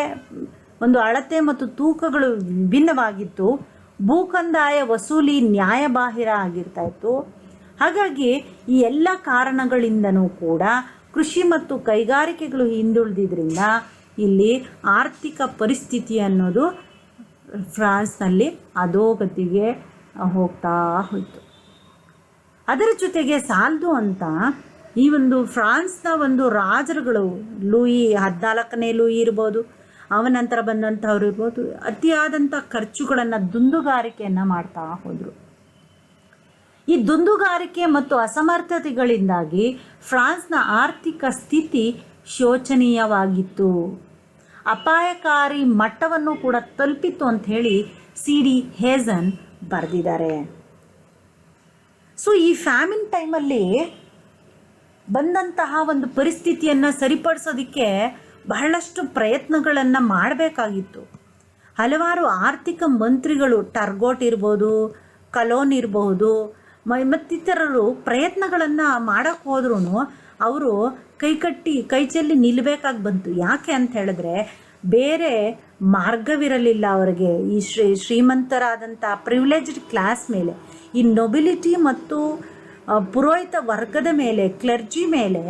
ಒಂದು ಅಳತೆ ಮತ್ತು ತೂಕಗಳು ವಿಭಿನ್ನವಾಗಿತ್ತು. ಭೂಕಂದಾಯ ವಸೂಲಿ ನ್ಯಾಯಬಾಹಿರ ಆಗಿರ್ತಾಯಿತ್ತು. ಹಾಗಾಗಿ ಈ ಎಲ್ಲ ಕಾರಣಗಳಿಂದನೂ ಕೂಡ ಕೃಷಿ ಮತ್ತು ಕೈಗಾರಿಕೆಗಳು ಹಿಂದುಳಿದಿದ್ದರಿಂದ ಇಲ್ಲಿ ಆರ್ಥಿಕ ಪರಿಸ್ಥಿತಿ ಅನ್ನೋದು ಫ್ರಾನ್ಸ್ನಲ್ಲಿ ಅಧೋಗತಿಗೆ ಹೋಗ್ತಾ ಹೋಯಿತು. ಅದರ ಜೊತೆಗೆ ಸಾಲದು ಅಂತ ಈ ಒಂದು ಫ್ರಾನ್ಸ್ನ ಒಂದು ರಾಜರುಗಳು, ಲೂಯಿ 14ನೇ ಲೂಯಿ ಇರ್ಬೋದು, ಅವನಂತರ ಬಂದಂಥವ್ರು ಇರ್ಬೋದು, ಅತಿಯಾದಂಥ ಖರ್ಚುಗಳನ್ನು, ದುಂದುಗಾರಿಕೆಯನ್ನು ಮಾಡ್ತಾ ಹೋದರು. ಈ ದುಂದುಗಾರಿಕೆ ಮತ್ತು ಅಸಮರ್ಥತೆಗಳಿಂದಾಗಿ ಫ್ರಾನ್ಸ್ನ ಆರ್ಥಿಕ ಸ್ಥಿತಿ ಶೋಚನೀಯವಾಗಿತ್ತು, ಅಪಾಯಕಾರಿ ಮಟ್ಟವನ್ನು ಕೂಡ ತಲುಪಿತ್ತು ಅಂಥೇಳಿ C.D. ಹೇಸನ್ ಬರೆದಿದ್ದಾರೆ. ಸೊ ಈ ಫ್ಯಾಮಿನ್ ಟೈಮಲ್ಲಿ ಬಂದಂತಹ ಒಂದು ಪರಿಸ್ಥಿತಿಯನ್ನು ಸರಿಪಡಿಸೋದಕ್ಕೆ ಬಹಳಷ್ಟು ಪ್ರಯತ್ನಗಳನ್ನು ಮಾಡಬೇಕಾಗಿತ್ತು. ಹಲವಾರು ಆರ್ಥಿಕ ಮಂತ್ರಿಗಳು, ಟರ್ಗೋಟ್ ಇರ್ಬೋದು, ಕಲೋನ್ ಇರಬಹುದು, ಮತ್ತಿತರರು ಪ್ರಯತ್ನಗಳನ್ನು ಮಾಡೋಕ್ಕೆ ಹೋದ್ರೂ ಅವರು ಕೈಚೆಲ್ಲಿ ನಿಲ್ಲಬೇಕಾಗಿ ಬಂತು. ಯಾಕೆ ಅಂತ ಹೇಳಿದ್ರೆ ಬೇರೆ ಮಾರ್ಗವಿರಲಿಲ್ಲ ಅವರಿಗೆ. ಈ ಶ್ರೀಮಂತರಾದಂಥ ಪ್ರಿವಿಲೇಜ್ಡ್ ಕ್ಲಾಸ್ ಮೇಲೆ, ಈ ನೊಬಿಲಿಟಿ ಮತ್ತು ಪುರೋಹಿತ ವರ್ಗದ ಮೇಲೆ, ಕ್ಲರ್ಜಿ ಮೇಲೆ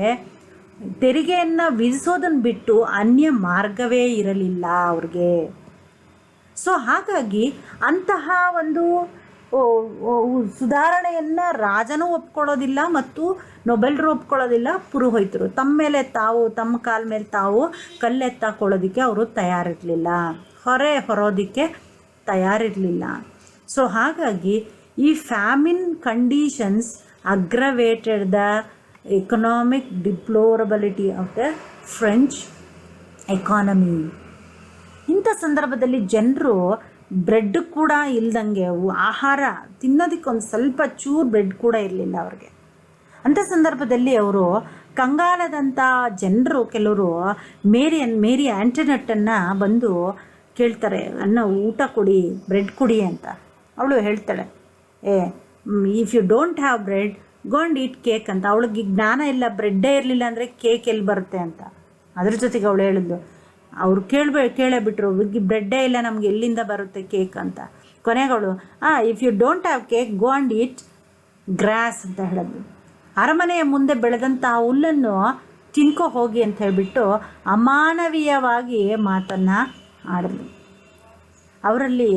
ತೆರಿಗೆಯನ್ನು ವಿಧಿಸೋದನ್ನು ಬಿಟ್ಟು ಅನ್ಯ ಮಾರ್ಗವೇ ಇರಲಿಲ್ಲ ಅವ್ರಿಗೆ. ಸೊ ಹಾಗಾಗಿ ಅಂತಹ ಒಂದು ಸುಧಾರಣೆಯನ್ನು ರಾಜನೂ ಒಪ್ಕೊಳ್ಳೋದಿಲ್ಲ ಮತ್ತು ನೊಬೆಲ್ರು ಒಪ್ಕೊಳ್ಳೋದಿಲ್ಲ. ಪುರೋಹಿತರು ತಮ್ಮ ಮೇಲೆ ತಾವು, ತಮ್ಮ ಕಾಲ ಮೇಲೆ ತಾವು ಕಲ್ಲೆತ್ತಾಕೊಳ್ಳೋದಕ್ಕೆ ಅವರು ತಯಾರಿರಲಿಲ್ಲ, ಹೊರೋದಕ್ಕೆ ತಯಾರಿರಲಿಲ್ಲ. ಸೊ ಹಾಗಾಗಿ ಈ famine conditions aggravated the economic deplorability of the French economy. ಇಂಥ ಸಂದರ್ಭದಲ್ಲಿ ಜನರು ಬ್ರೆಡ್ ಕೂಡ ಇಲ್ದಂಗೆ, ಆಹಾರ ತಿನ್ನೋದಕ್ಕೆ ಒಂದು ಸ್ವಲ್ಪ ಚೂರು ಬ್ರೆಡ್ ಕೂಡ ಇರಲಿಲ್ಲ ಅವ್ರಿಗೆ. ಅಂಥ ಸಂದರ್ಭದಲ್ಲಿ ಅವರು ಕಂಗಾಲದಂಥ ಜನರು ಕೆಲವರು ಮೇರಿ ಆ್ಯಂಟೊನೆಟ್ಟನ್ನು ಬಂದು ಕೇಳ್ತಾರೆ, ಊಟ ಕೊಡಿ, ಬ್ರೆಡ್ ಕೊಡಿ ಅಂತ. ಅವಳು ಹೇಳ್ತಾಳೆ, if you don't have bread go and eat cake ಅಂತ. ಅವಳಿಗೆ ಜ್ಞಾನ ಇಲ್ಲ, ಬ್ರೆಡ್ಡೇ ಇರಲಿಲ್ಲ ಅಂದರೆ ಕೇಕ್ ಎಲ್ಲಿ ಬರುತ್ತೆ ಅಂತ. ಅದ್ರ ಜೊತೆಗೆ ಅವಳು ಹೇಳಿದ್ಲು, ಅವ್ರು ಕೇಳೇ ಬಿಟ್ಟರು, ಬ್ರೆಡ್ಡೇ ಇಲ್ಲ, ನಮ್ಗೆ ಎಲ್ಲಿಂದ ಬರುತ್ತೆ ಕೇಕ್ ಅಂತ. ಕೊನೆಗಳು if you don't have cake go and eat grass ಅಂತ ಹೇಳಿದ್ಲು. ಅರಮನೆಯ ಮುಂದೆ ಬೆಳೆದಂಥ ಹುಲ್ಲನ್ನು ತಿನ್ಕೋ ಹೋಗಿ ಅಂತ ಹೇಳಿಬಿಟ್ಟು ಅಮಾನವೀಯವಾಗಿ ಮಾತನ್ನು ಆಡಿದ್ಲು. ಅವರಲ್ಲಿ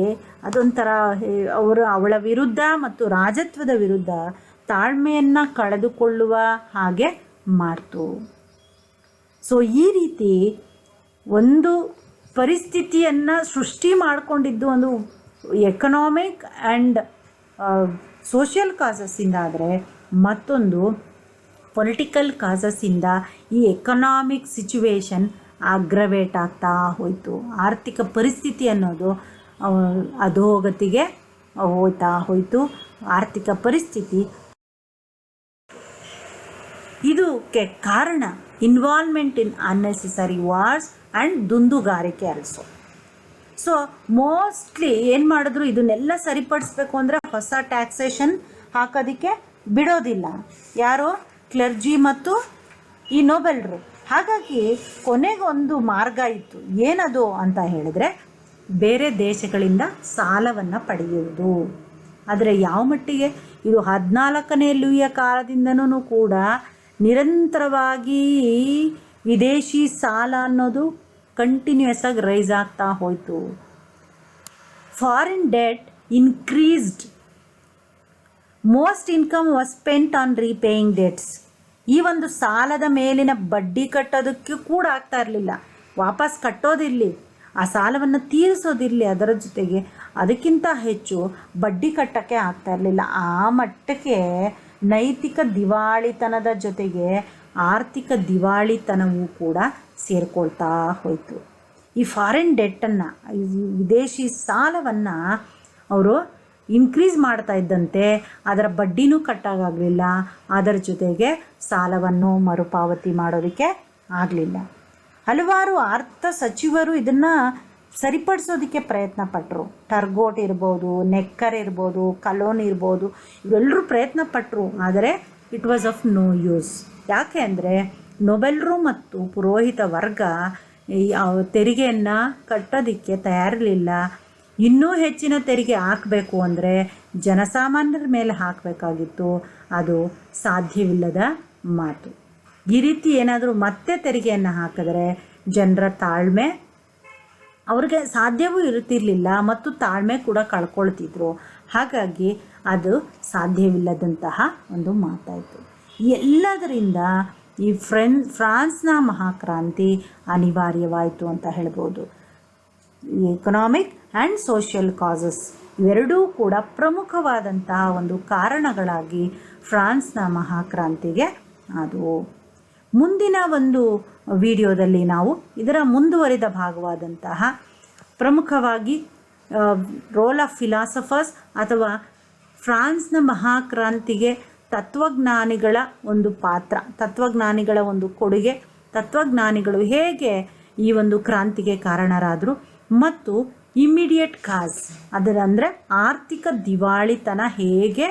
ಅದೊಂಥರ ಅವಳ ವಿರುದ್ಧ ಮತ್ತು ರಾಜತ್ವದ ವಿರುದ್ಧ ತಾಳ್ಮೆಯನ್ನು ಕಳೆದುಕೊಳ್ಳುವ ಹಾಗೆ ಮಾಡ್ತು. ಸೊ ಈ ರೀತಿ ಒಂದು ಪರಿಸ್ಥಿತಿಯನ್ನು ಸೃಷ್ಟಿ ಮಾಡಿಕೊಂಡಿದ್ದು ಒಂದು ಎಕನಾಮಿಕ್ ಆ್ಯಂಡ್ ಸೋಷಿಯಲ್ ಕಾಸಸ್ಸಿಂದ ಆದರೆ ಮತ್ತೊಂದು ಪೊಲಿಟಿಕಲ್ ಕಾಸಸ್ಸಿಂದ ಈ ಎಕನಾಮಿಕ್ ಸಿಚುವೇಶನ್ ಅಗ್ರವೇಟ್ ಆಗ್ತಾ ಹೋಯಿತು. ಆರ್ಥಿಕ ಪರಿಸ್ಥಿತಿ ಅನ್ನೋದು ಅಧೋಗತಿಗೆ ಹೋಯಿತು. ಆರ್ಥಿಕ ಪರಿಸ್ಥಿತಿ ಇದಕ್ಕೆ ಕಾರಣ involvement in unnecessary wars and ದುಂದುಗಾರಿಕೆ ಆಲ್ಸೋ. ಸೊ ಮೋಸ್ಟ್ಲಿ ಏನು ಮಾಡಿದ್ರು, ಇದನ್ನೆಲ್ಲ ಸರಿಪಡಿಸ್ಬೇಕು ಅಂದರೆ ಹೊಸ ಟ್ಯಾಕ್ಸೇಷನ್ ಹಾಕೋದಕ್ಕೆ ಬಿಡೋದಿಲ್ಲ ಯಾರು, ಕ್ಲರ್ಜಿ ಮತ್ತು ಈ ನೊಬೆಲ್ರು. ಹಾಗಾಗಿ ಕೊನೆಗೊಂದು ಮಾರ್ಗ ಇತ್ತು. ಏನದು ಅಂತ ಹೇಳಿದ್ರೆ ಬೇರೆ ದೇಶಗಳಿಂದ ಸಾಲವನ್ನು ಪಡೆಯುವುದು. ಆದರೆ ಯಾವ ಮಟ್ಟಿಗೆ ಇದು 14ನೇ ಲೂಯಿಯ ಕಾಲದಿಂದನೂ ಕೂಡ ನಿರಂತರವಾಗಿ ವಿದೇಶಿ ಸಾಲ ಅನ್ನೋದು ಕಂಟಿನ್ಯೂಯಸ್ ಆಗಿ ರೈಸ್ ಆಗ್ತಾ ಹೋಯಿತು. Foreign debt increased, most income was spent on repaying debts. ಈ ಒಂದು ಸಾಲದ ಮೇಲಿನ ಬಡ್ಡಿ ಕಟ್ಟೋದಕ್ಕೆ ಕೂಡ ಆಗ್ತಾ ಇರಲಿಲ್ಲ, ವಾಪಸ್ ಕಟ್ಟೋದಿರಲಿ, ಆ ಸಾಲವನ್ನು ತೀರಿಸೋದಿರಲಿ, ಅದರ ಜೊತೆಗೆ ಅದಕ್ಕಿಂತ ಹೆಚ್ಚು ಬಡ್ಡಿ ಕಟ್ಟೋಕ್ಕೆ ಆಗ್ತಾ ಇರಲಿಲ್ಲ. ಆ ಮಟ್ಟಕ್ಕೆ ನೈತಿಕ ದಿವಾಳಿತನದ ಜೊತೆಗೆ ಆರ್ಥಿಕ ದಿವಾಳಿತನವೂ ಕೂಡ ಸೇರಿಕೊಳ್ತಾ ಹೋಯಿತು. ಈ ಫಾರಿನ್ ಡೆಟ್ಟನ್ನು, ವಿದೇಶಿ ಸಾಲವನ್ನು ಅವರು ಇನ್ಕ್ರೀಸ್ ಮಾಡ್ತಾ ಇದ್ದಂತೆ ಅದರ ಬಡ್ಡಿನೂ ಕಟ್ಟಾಗಲಿಲ್ಲ, ಅದರ ಜೊತೆಗೆ ಸಾಲವನ್ನು ಮರುಪಾವತಿ ಮಾಡೋದಕ್ಕೆ ಆಗಲಿಲ್ಲ. ಹಲವಾರು ಅರ್ಥ ಸಚಿವರು ಇದನ್ನು ಸರಿಪಡಿಸೋದಕ್ಕೆ ಪ್ರಯತ್ನ ಪಟ್ಟರು. ಟರ್ಗೋಟ್ ಇರ್ಬೋದು, ನೆಕ್ಕರ್ ಇರ್ಬೋದು, ಕಲೋನ್ ಇರ್ಬೋದು, ಇವೆಲ್ಲರೂ ಪ್ರಯತ್ನ ಪಟ್ಟರು. ಆದರೆ it was of no use. ಯಾಕೆ ಅಂದರೆ ನೊಬೆಲರು ಮತ್ತು ಪುರೋಹಿತ ವರ್ಗ ತೆರಿಗೆಯನ್ನು ಕಟ್ಟೋದಕ್ಕೆ ತಯಾರಿರಲಿಲ್ಲ. ಇನ್ನೂ ಹೆಚ್ಚಿನ ತೆರಿಗೆ ಹಾಕಬೇಕು ಅಂದರೆ ಜನಸಾಮಾನ್ಯರ ಮೇಲೆ ಹಾಕಬೇಕಾಗಿತ್ತು. ಅದು ಸಾಧ್ಯವಿಲ್ಲದ ಮಾತು. ಈ ರೀತಿ ಏನಾದರೂ ಮತ್ತೆ ತೆರಿಗೆಯನ್ನು ಹಾಕಿದ್ರೆ ಜನರ ತಾಳ್ಮೆ ಅವ್ರಿಗೆ ಸಾಧ್ಯವೂ ಇರ್ತಿರಲಿಲ್ಲ ಮತ್ತು ತಾಳ್ಮೆ ಕೂಡ ಕಳ್ಕೊಳ್ತಿದ್ರು. ಹಾಗಾಗಿ ಅದು ಸಾಧ್ಯವಿಲ್ಲದಂತಹ ಒಂದು ಮಾತಾಯಿತು. ಎಲ್ಲದರಿಂದ ಈ ಫ್ರಾನ್ಸ್ನ ಮಹಾಕ್ರಾಂತಿ ಅನಿವಾರ್ಯವಾಯಿತು ಅಂತ ಹೇಳ್ಬೋದು. ಎಕನಾಮಿಕ್ ಆ್ಯಂಡ್ ಸೋಷಿಯಲ್ ಕಾಸಸ್ ಇವೆರಡೂ ಕೂಡ ಪ್ರಮುಖವಾದಂತಹ ಒಂದು ಕಾರಣಗಳಾಗಿ ಫ್ರಾನ್ಸ್ನ ಮಹಾಕ್ರಾಂತಿಗೆ ಆದವು. ಮುಂದಿನ ಒಂದು ವಿಡಿಯೋದಲ್ಲಿ ನಾವು ಇದರ ಮುಂದುವರಿದ ಭಾಗವಾದಂತಹ ಪ್ರಮುಖವಾಗಿ ರೋಲ್ ಆಫ್ ಫಿಲಾಸಫರ್ಸ್ ಅಥವಾ ಫ್ರಾನ್ಸ್ನ ಮಹಾಕ್ರಾಂತಿಗೆ ತತ್ವಜ್ಞಾನಿಗಳ ಒಂದು ಪಾತ್ರ, ತತ್ವಜ್ಞಾನಿಗಳ ಒಂದು ಕೊಡುಗೆ, ತತ್ವಜ್ಞಾನಿಗಳು ಹೇಗೆ ಈ ಒಂದು ಕ್ರಾಂತಿಗೆ ಕಾರಣರಾದರು ಮತ್ತು ಇಮ್ಮಿಡಿಯೇಟ್ ಕಾಸ್ ಅಂದರೆ ಆರ್ಥಿಕ ದಿವಾಳಿತನ ಹೇಗೆ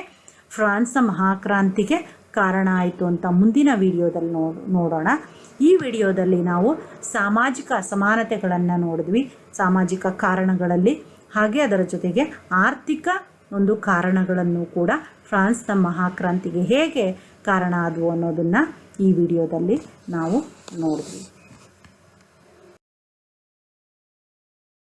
ಫ್ರಾನ್ಸ್ನ ಮಹಾಕ್ರಾಂತಿಗೆ ಕಾರಣ ಆಯಿತು ಅಂತ ಮುಂದಿನ ವಿಡಿಯೋದಲ್ಲಿ ನೋಡೋಣ. ಈ ವಿಡಿಯೋದಲ್ಲಿ ನಾವು ಸಾಮಾಜಿಕ ಅಸಮಾನತೆಗಳನ್ನು ನೋಡಿದ್ವಿ, ಸಾಮಾಜಿಕ ಕಾರಣಗಳಲ್ಲಿ, ಹಾಗೆ ಅದರ ಜೊತೆಗೆ ಆರ್ಥಿಕ ಒಂದು ಕಾರಣಗಳನ್ನು ಕೂಡ ಫ್ರಾನ್ಸ್ನ ಮಹಾಕ್ರಾಂತಿಗೆ ಹೇಗೆ ಕಾರಣ ಆದವು ಅನ್ನೋದನ್ನು ಈ ವಿಡಿಯೋದಲ್ಲಿ ನಾವು ನೋಡಿದ್ವಿ.